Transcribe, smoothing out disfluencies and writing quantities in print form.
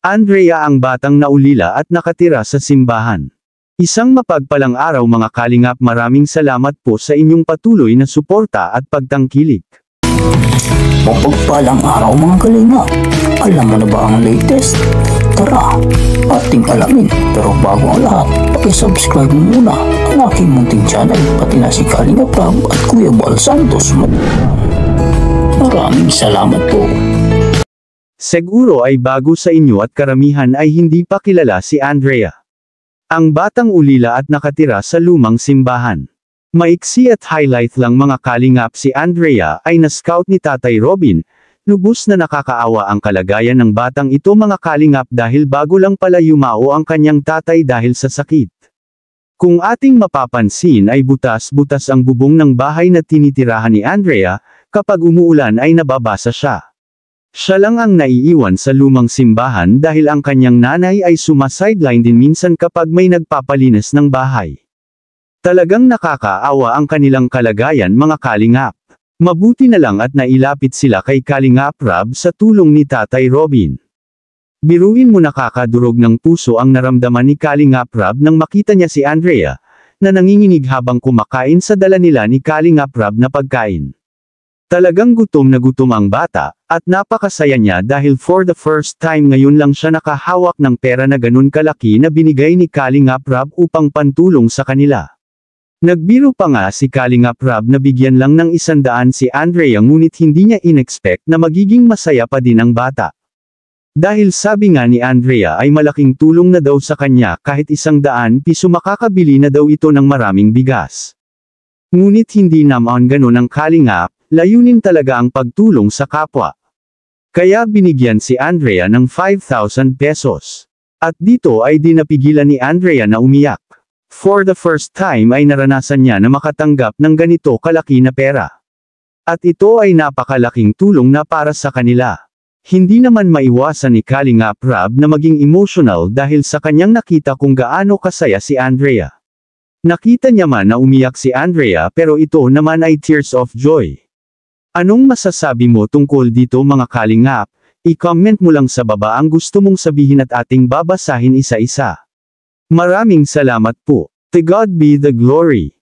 Andrea ang batang naulila at nakatira sa simbahan. Isang mapagpalang araw mga kalingap, maraming salamat po sa inyong patuloy na suporta at pagtangkilik. Mapagpalang araw mga kalingap. Alam mo na ba ang latest? Tara, ating alamin. Pero bago ang lahat, paki-subscribe muna ang aking munting channel, pati na si Kalingap Rab at Kuya Bal Santos mo. Maraming salamat po. Siguro ay bago sa inyo at karamihan ay hindi pa kilala si Andrea. Ang batang ulila at nakatira sa lumang simbahan. Maiksi at highlight lang mga kalingap, si Andrea ay na-scout ni Tatay Robin. Lubos na nakakaawa ang kalagayan ng batang ito mga kalingap dahil bago lang pala yumao ang kanyang tatay dahil sa sakit. Kung ating mapapansin ay butas-butas ang bubong ng bahay na tinitirahan ni Andrea, kapag umuulan ay nababasa siya. Siya lang ang naiiwan sa lumang simbahan dahil ang kanyang nanay ay sumasideline din minsan kapag may nagpapalinis ng bahay. Talagang nakakaawa ang kanilang kalagayan mga kalingap. Mabuti na lang at nailapit sila kay Kalingap Rab sa tulong ni Tatay Robin. Biruin mo, nakakadurog ng puso ang naramdaman ni Kalingap Rab nang makita niya si Andrea, na nanginginig habang kumakain sa dala nila ni Kalingap Rab na pagkain. Talagang gutom na gutom ang bata, at napakasaya niya dahil for the first time ngayon lang siya nakahawak ng pera na ganun kalaki na binigay ni Kalingap Rab upang pantulong sa kanila. Nagbiro pa nga si Kalingap Rab na bigyan lang ng 100 si Andrea, ngunit hindi niya inexpect na magiging masaya pa din ang bata. Dahil sabi nga ni Andrea ay malaking tulong na daw sa kanya, kahit 100 piso makakabili na daw ito ng maraming bigas. Ngunit hindi naman ganun ang Kalingap. Layunin talaga ang pagtulong sa kapwa. Kaya binigyan si Andrea ng 5,000 pesos. At dito ay di napigilan ni Andrea na umiyak. For the first time ay naranasan niya na makatanggap ng ganito kalaki na pera. At ito ay napakalaking tulong na para sa kanila. Hindi naman maiwasan ni Kalingap Rab na maging emotional dahil sa kanyang nakita kung gaano kasaya si Andrea. Nakita niya man na umiyak si Andrea pero ito naman ay tears of joy. Anong masasabi mo tungkol dito mga kalingap? I-comment mo lang sa baba ang gusto mong sabihin at ating babasahin isa-isa. Maraming salamat po. To God be the glory.